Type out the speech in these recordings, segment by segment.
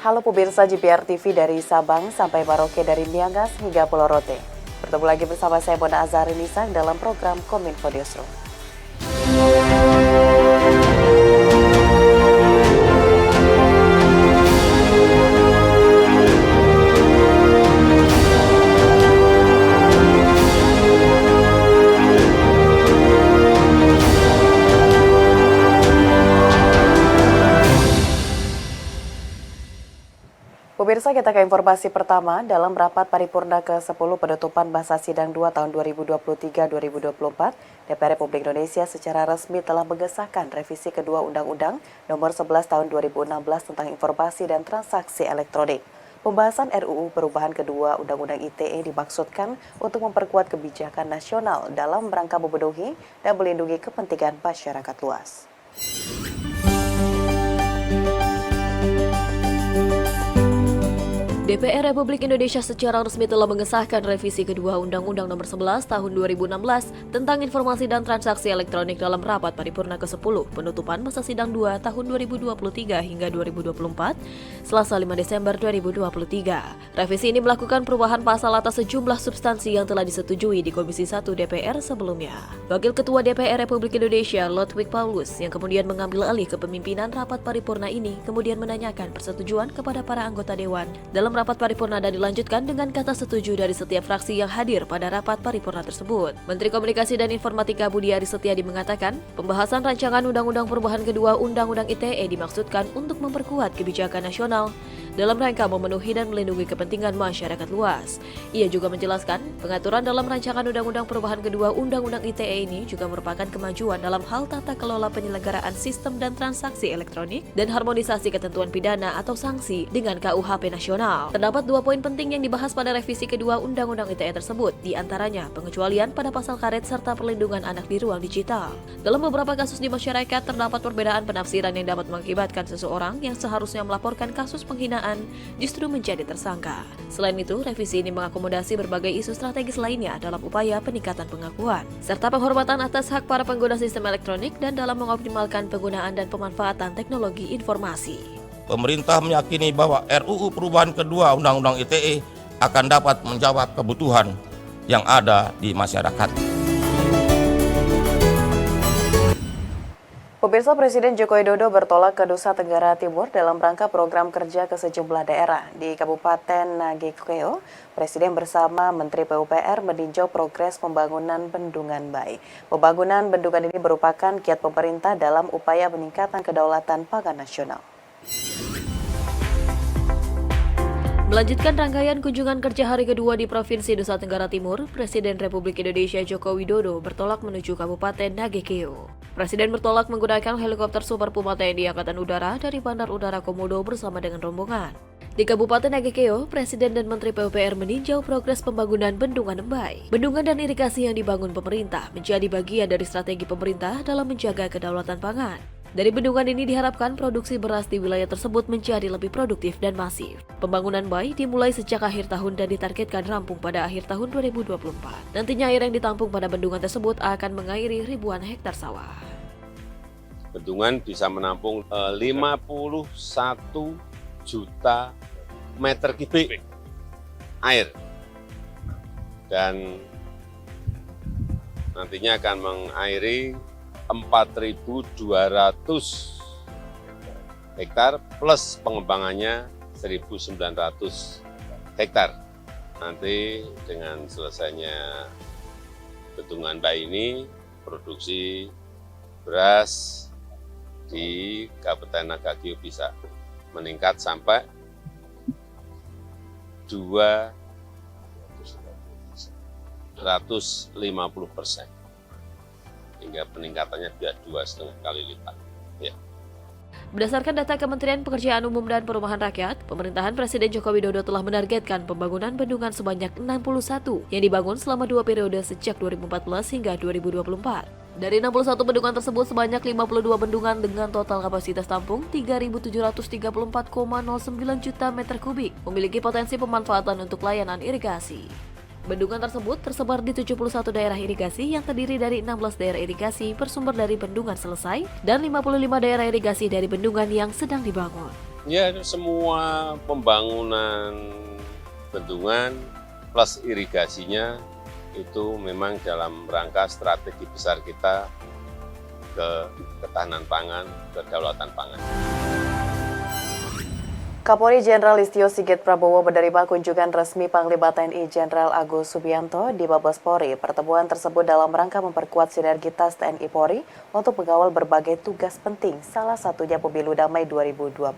Halo pemirsa JPR TV dari Sabang sampai Merauke dari Miangas hingga Pulau Rote. Bertemu lagi bersama saya Mona Azhari Nisang dalam program Kominfo Newsroom. Pemirsa, kita ke informasi pertama. Dalam rapat paripurna ke-10 penutupan masa sidang 2 tahun 2023-2024, DPR Republik Indonesia secara resmi telah mengesahkan revisi kedua Undang-Undang Nomor 11 Tahun 2016 tentang Informasi dan Transaksi Elektronik. Pembahasan RUU perubahan kedua Undang-Undang ITE dimaksudkan untuk memperkuat kebijakan nasional dalam rangka memenuhi dan melindungi kepentingan masyarakat luas. DPR Republik Indonesia secara resmi telah mengesahkan revisi kedua Undang-Undang Nomor 11 Tahun 2016 tentang Informasi dan Transaksi Elektronik dalam rapat paripurna ke-10 penutupan masa sidang 2 tahun 2023 hingga 2024 Selasa 5 Desember 2023. Revisi ini melakukan perubahan pasal atas sejumlah substansi yang telah disetujui di Komisi 1 DPR sebelumnya. Wakil Ketua DPR Republik Indonesia Ludwig Paulus yang kemudian mengambil alih kepemimpinan rapat paripurna ini kemudian menanyakan persetujuan kepada para anggota Dewan dalam rapat paripurna dan dilanjutkan dengan kata setuju dari setiap fraksi yang hadir pada rapat paripurna tersebut. Menteri Komunikasi dan Informatika Budi Aris Setiadi mengatakan, pembahasan rancangan Undang-Undang Perubahan kedua Undang-Undang ITE dimaksudkan untuk memperkuat kebijakan nasional dalam rangka memenuhi dan melindungi kepentingan masyarakat luas. Ia juga menjelaskan, pengaturan dalam rancangan Undang-Undang Perubahan kedua Undang-Undang ITE ini juga merupakan kemajuan dalam hal tata kelola penyelenggaraan sistem dan transaksi elektronik dan harmonisasi ketentuan pidana atau sanksi dengan KUHP nasional. Terdapat 2 poin penting yang dibahas pada revisi kedua Undang-Undang ITE tersebut, di antaranya pengecualian pada pasal karet serta perlindungan anak di ruang digital. Dalam beberapa kasus di masyarakat, terdapat perbedaan penafsiran yang dapat mengakibatkan seseorang yang seharusnya melaporkan kasus penghinaan justru menjadi tersangka. Selain itu, revisi ini mengakomodasi berbagai isu strategis lainnya dalam upaya peningkatan pengakuan, serta penghormatan atas hak para pengguna sistem elektronik dan dalam mengoptimalkan penggunaan dan pemanfaatan teknologi informasi. Pemerintah meyakini bahwa RUU perubahan kedua Undang-Undang ITE akan dapat menjawab kebutuhan yang ada di masyarakat. Pemirsa, Presiden Joko Widodo bertolak ke Nusa Tenggara Timur dalam rangka program kerja ke sejumlah daerah. Di Kabupaten Nagekeo, Presiden bersama Menteri PUPR meninjau progres pembangunan Bendungan Bai. Pembangunan bendungan ini merupakan kiat pemerintah dalam upaya peningkatan kedaulatan pangan nasional. Melanjutkan rangkaian kunjungan kerja hari kedua di Provinsi Nusa Tenggara Timur, Presiden Republik Indonesia Joko Widodo bertolak menuju Kabupaten Nagekeo. Presiden bertolak menggunakan helikopter Super Puma TNI Angkatan Udara dari Bandar Udara Komodo bersama dengan rombongan. Di Kabupaten Nagekeo, Presiden dan Menteri PUPR meninjau progres pembangunan Bendungan Bai. Bendungan dan irigasi yang dibangun pemerintah menjadi bagian dari strategi pemerintah dalam menjaga kedaulatan pangan. Dari bendungan ini diharapkan produksi beras di wilayah tersebut menjadi lebih produktif dan masif. Pembangunan Bai dimulai sejak akhir tahun dan ditargetkan rampung pada akhir tahun 2024. Nantinya air yang ditampung pada bendungan tersebut akan mengairi ribuan hektar sawah. Bendungan bisa menampung 51 juta meter kubik air dan nantinya akan mengairi 4.200 hektar plus pengembangannya 1.900 hektar. Nanti dengan selesainya Bendungan Bai ini, produksi beras di Kabupaten Nagekeo bisa meningkat sampai 250%. Hingga peningkatannya sudah 2,5 kali lipat. Ya. Berdasarkan data Kementerian Pekerjaan Umum dan Perumahan Rakyat, pemerintahan Presiden Joko Widodo telah menargetkan pembangunan bendungan sebanyak 61 yang dibangun selama 2 periode sejak 2014 hingga 2024. Dari 61 bendungan tersebut, sebanyak 52 bendungan dengan total kapasitas tampung 3.734,09 juta meter kubik memiliki potensi pemanfaatan untuk layanan irigasi. Bendungan tersebut tersebar di 71 daerah irigasi yang terdiri dari 16 daerah irigasi bersumber dari bendungan selesai dan 55 daerah irigasi dari bendungan yang sedang dibangun. Ya, semua pembangunan bendungan plus irigasinya itu memang dalam rangka strategi besar kita ke ketahanan pangan, kedaulatan pangan. Kapolri Jenderal Listio Sigit Prabowo menerima kunjungan resmi Panglima TNI Jenderal Agus Subianto di Mabes Polri. Pertemuan tersebut dalam rangka memperkuat sinergitas TNI Polri untuk mengawal berbagai tugas penting, salah satunya Pemilu Damai 2024.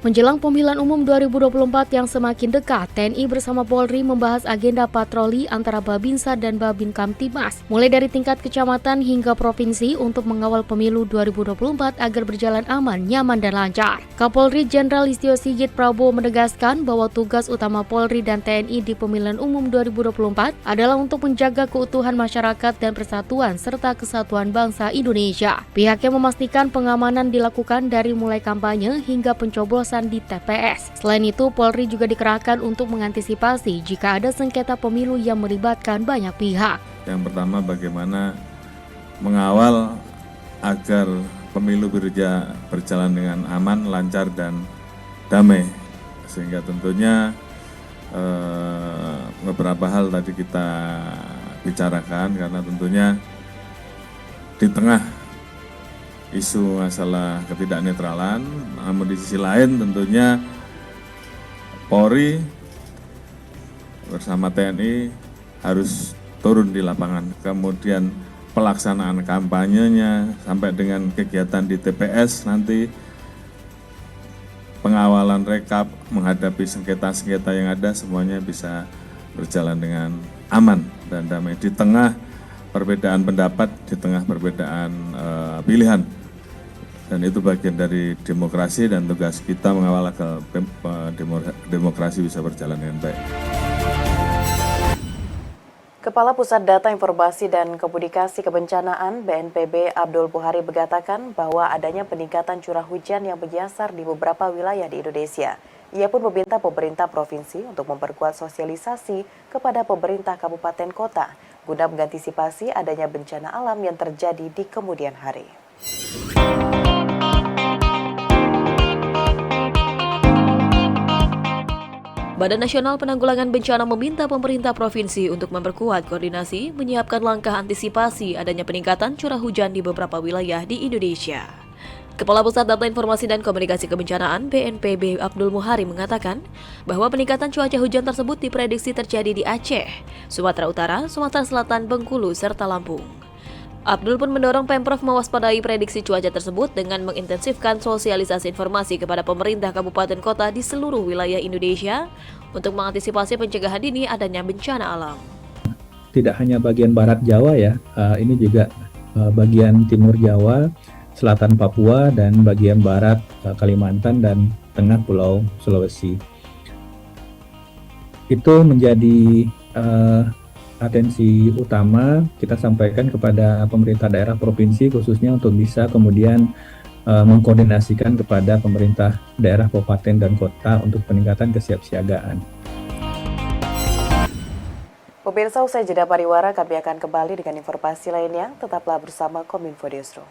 Menjelang pemilihan umum 2024 yang semakin dekat, TNI bersama Polri membahas agenda patroli antara Babinsa dan Babin Kamtibmas, mulai dari tingkat kecamatan hingga provinsi untuk mengawal pemilu 2024 agar berjalan aman, nyaman, dan lancar. Kapolri Jenderal Listio Sigit Prabowo menegaskan bahwa tugas utama Polri dan TNI di pemilihan umum 2024 adalah untuk menjaga keutuhan masyarakat dan persatuan serta kesatuan bangsa Indonesia. Pihaknya memastikan pengamanan dilakukan dari mulai kampanye hingga pencoblosan di TPS. Selain itu, Polri juga dikerahkan untuk mengantisipasi jika ada sengketa pemilu yang melibatkan banyak pihak. Yang pertama, bagaimana mengawal agar pemilu berjalan dengan aman, lancar, dan damai. Sehingga tentunya beberapa hal tadi kita bicarakan, karena tentunya di tengah isu masalah ketidaknetralan, namun di sisi lain tentunya Polri bersama TNI harus turun di lapangan. Kemudian pelaksanaan kampanyenya sampai dengan kegiatan di TPS nanti, pengawalan rekap, menghadapi sengketa-sengketa yang ada, semuanya bisa berjalan dengan aman dan damai di tengah perbedaan pendapat, di tengah perbedaan pilihan. Dan itu bagian dari demokrasi dan tugas kita mengawal agar demokrasi bisa berjalan dengan baik. Kepala Pusat Data Informasi dan Komunikasi Kebencanaan BNPB Abdul Buhari mengatakan bahwa adanya peningkatan curah hujan yang menyasar di beberapa wilayah di Indonesia. Ia pun meminta pemerintah provinsi untuk memperkuat sosialisasi kepada pemerintah kabupaten kota guna mengantisipasi adanya bencana alam yang terjadi di kemudian hari. Badan Nasional Penanggulangan Bencana meminta pemerintah provinsi untuk memperkuat koordinasi, menyiapkan langkah antisipasi adanya peningkatan curah hujan di beberapa wilayah di Indonesia. Kepala Pusat Data Informasi dan Komunikasi Kebencanaan BNPB Abdul Buhari mengatakan bahwa peningkatan cuaca hujan tersebut diprediksi terjadi di Aceh, Sumatera Utara, Sumatera Selatan, Bengkulu, serta Lampung. Abdul pun mendorong Pemprov mewaspadai prediksi cuaca tersebut dengan mengintensifkan sosialisasi informasi kepada pemerintah kabupaten kota di seluruh wilayah Indonesia untuk mengantisipasi pencegahan dini adanya bencana alam. Tidak hanya bagian barat Jawa ya, ini juga bagian timur Jawa, selatan Papua, dan bagian barat Kalimantan dan tengah Pulau Sulawesi. Itu menjadi atensi utama kita sampaikan kepada pemerintah daerah provinsi, khususnya untuk bisa kemudian mengkoordinasikan kepada pemerintah daerah kabupaten dan kota untuk peningkatan kesiapsiagaan. Pemirsa, usai jeda pariwara, kami akan kembali dengan informasi lainnya. Tetaplah bersama Kominfo Newsroom.